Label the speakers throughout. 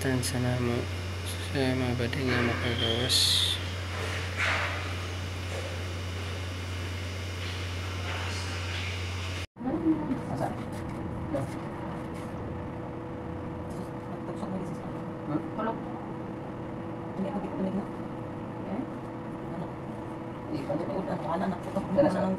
Speaker 1: distansya na mo sa mga bading nga makagawas.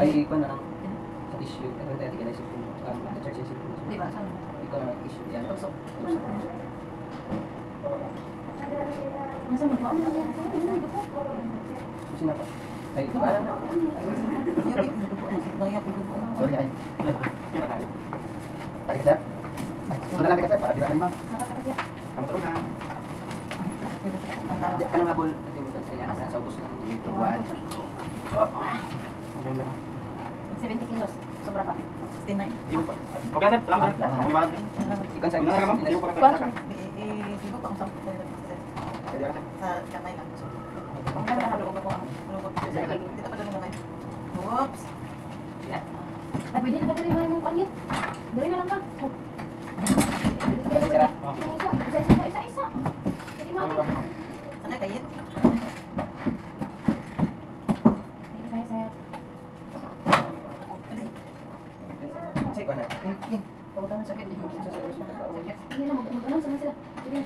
Speaker 2: Ay, ikaw na lang sa issue. Ikaw na tingin na issue. Church issue.
Speaker 3: Di ba? Saan?
Speaker 2: Ikaw na issue yan.
Speaker 3: Tusok. Masa mo ba?
Speaker 2: Sino pa? Ay, ito ba? Sorry, ay. Tarik sir. Sudah lang kita para bilang ma'am. Kamu terus na. Ano nga bol? Sa ubos lang. Yung tuwan.
Speaker 3: 70 kilos. Sobra pa. 69.
Speaker 2: Okay, sir. Salamat. Ikan sa inyo.
Speaker 3: Ibu pa ang sa kamay lang. Kung kaya nakalugod ako ang lugod sa dito pa lang naman. Oops.
Speaker 4: Ay, pwede na ba tayo yung panit? Dari na lang ba? Isa-isa. Jadi mau.
Speaker 3: Sana kayit.
Speaker 4: Saya.
Speaker 2: Cek mana?
Speaker 3: Kalau tangan sakit di sini.
Speaker 4: Ini na mag-ano sama sila. Jadi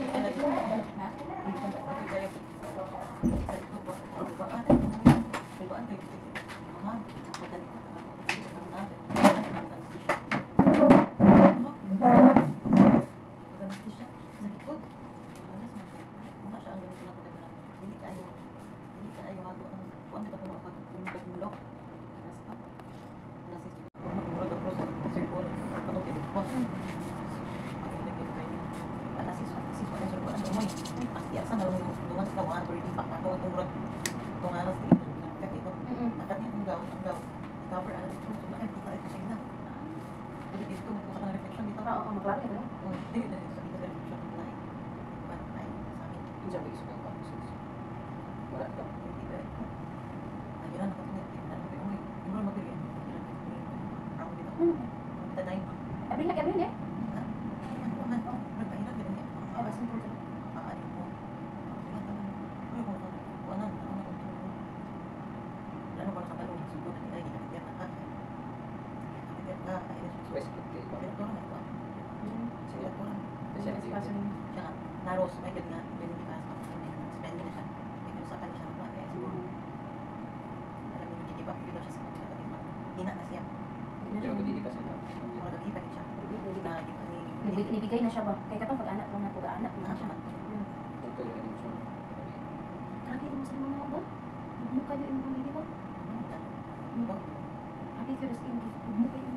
Speaker 4: Abril ya?
Speaker 3: Naros, may ganyan, ganyan di ba? Spending na siya. May usapan siya ng mga siguro. Alam mo, hindi ba pwede siya sa mga hina na siya.
Speaker 2: Pero hindi kasi na.
Speaker 3: Mga nag-iba siya.
Speaker 4: Nibigay na siya ba? Kaya katong pag-anak lang na pag-anak na siya. Grabe mo sa mga ba? Mukha niyo yung pamilya ba? Happy for the skin. Mukha yung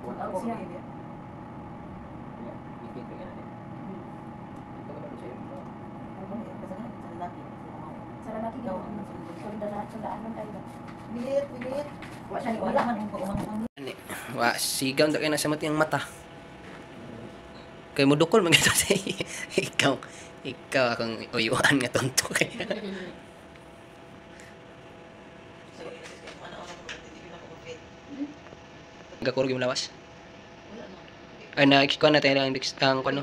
Speaker 4: mag-out siya. Sa lalaki daw ang sundaan tayo ba?
Speaker 3: Bilit. Wala man yung paumang.
Speaker 1: Wa sigaw na kayo na sa mati ang mata. Kay mo dukol man kita sa ikaw akong uyuan nga tonto kaya. Gakuro gyud lawas. Ay na ikuha na tayo ang kuno.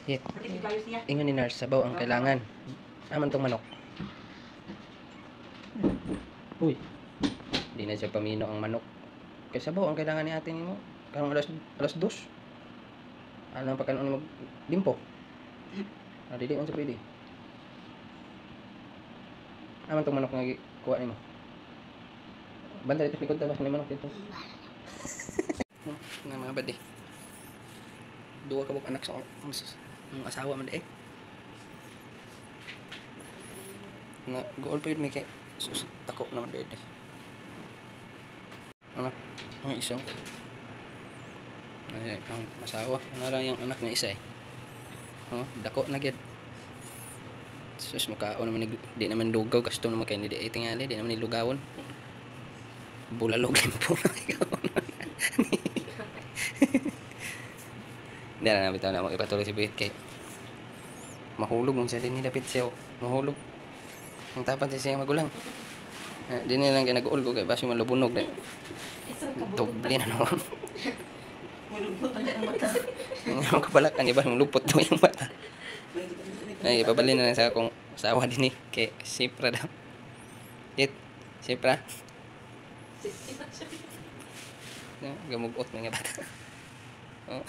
Speaker 1: Yeah. Ingon ni nurse sabaw ang kailangan. Aman tong manok. Uy. Di na siya pamino ang manok. Kay sabaw ang kailangan ni ate nimo. Karong alas 2. Ano pa kanon mo limpo? Dili on sa pwede. Aman tong manok nga kuha nimo. Banda dito likod ta bas ni manok dito. Nga mga badi. Dua ka anak sa asawa man eh. Na goal pa yun may kay tako naman dito. Anak, ang isang ay ang asawa, ano lang yung anak niya isa eh. Oh, dako na gid. Sus makaon naman di naman lugaw gasto naman kay di tingali di naman nilugawon. Bulalog limpo na ikaw. Hindi na bitaw na mo ipatuloy si Bit kay Mahulog mong siya din nilapit siya. Mahulog. Ang tapat siya magulang. Di nilang ginag-uol ko kay basi malubunog dahil. Doble na naman.
Speaker 3: Mulubot na ang mata.
Speaker 1: Ang kapalakan, iba lupot daw yung mata. Ay, ipabalin na lang sa akong asawa din kay Sipra daw. Sipra. Gamugot mga bata. Oh.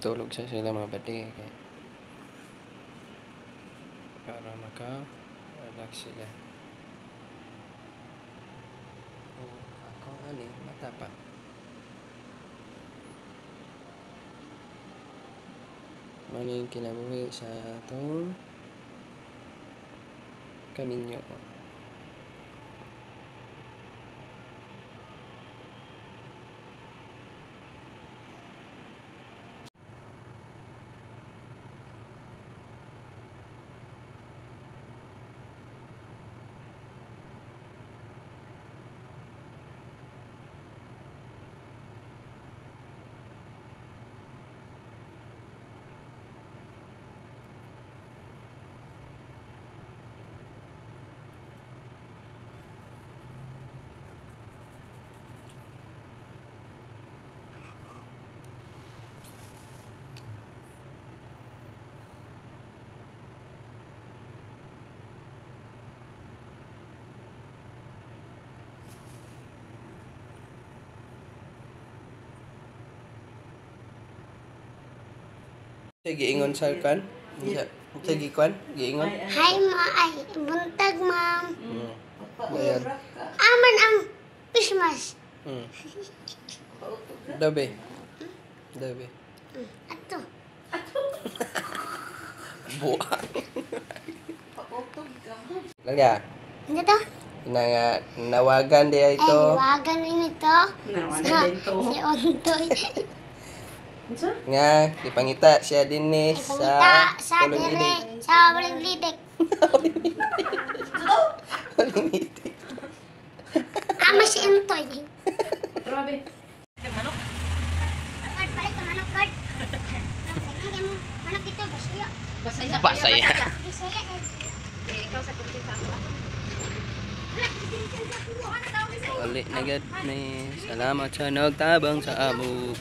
Speaker 1: Tulog siya sila mga bati para maka-relax sila. Ako ani mata pa. Maning kinabuhi sa atong kaminyo. Sige, giingon sa kan? Sige, kan? Giingon?
Speaker 5: Hi, ma. Ay, buntag, ma'am.
Speaker 1: Ayan.
Speaker 5: Aman ang Christmas.
Speaker 1: Dabi. Dabi.
Speaker 5: Ato.
Speaker 1: Buang. Langga.
Speaker 5: Ano to?
Speaker 1: Nawagan dia
Speaker 5: Ay,
Speaker 1: ito.
Speaker 5: wagan rin ito.
Speaker 3: Nawagan din to.
Speaker 5: Si Ontoy.
Speaker 3: Unsa?
Speaker 1: Nga, ipangita siya din ni
Speaker 5: Ipangita sa
Speaker 1: Pulong
Speaker 5: dire,
Speaker 1: Idik.
Speaker 5: sa walang lidik.
Speaker 1: Pulong Idik.
Speaker 5: Ama si Intoy.
Speaker 3: Grabe. Manok.
Speaker 5: Kard, balik ka manok, kard. Manok ito, basaya.
Speaker 3: Basaya.
Speaker 1: Basaya.
Speaker 5: Basaya eh.
Speaker 3: Ikaw sa kumpita ako.
Speaker 1: Uli na gid may salamat sa nagtabang sa amo.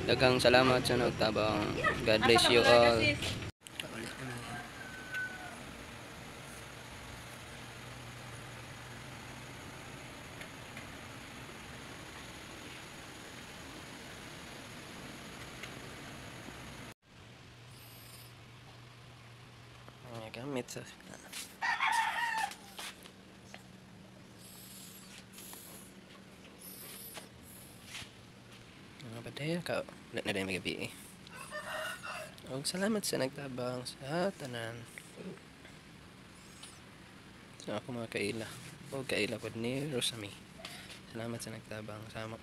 Speaker 1: Daghang salamat sa nagtabang. God bless you all. Ang gamit sa mga badaya ka ulit na rin may gabi eh. Og salamat sa nagtabang sa tanan sa ako mga kaila o kaila pod ni Rosami. Salamat sa nagtabang sama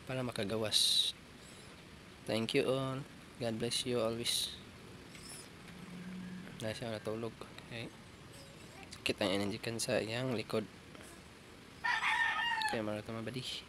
Speaker 1: para makagawas. Thank you all. God bless you always. Dahil siya natulog. Okay. Sakit ang energy kan sa iyang likod. Kaya marata mabadi.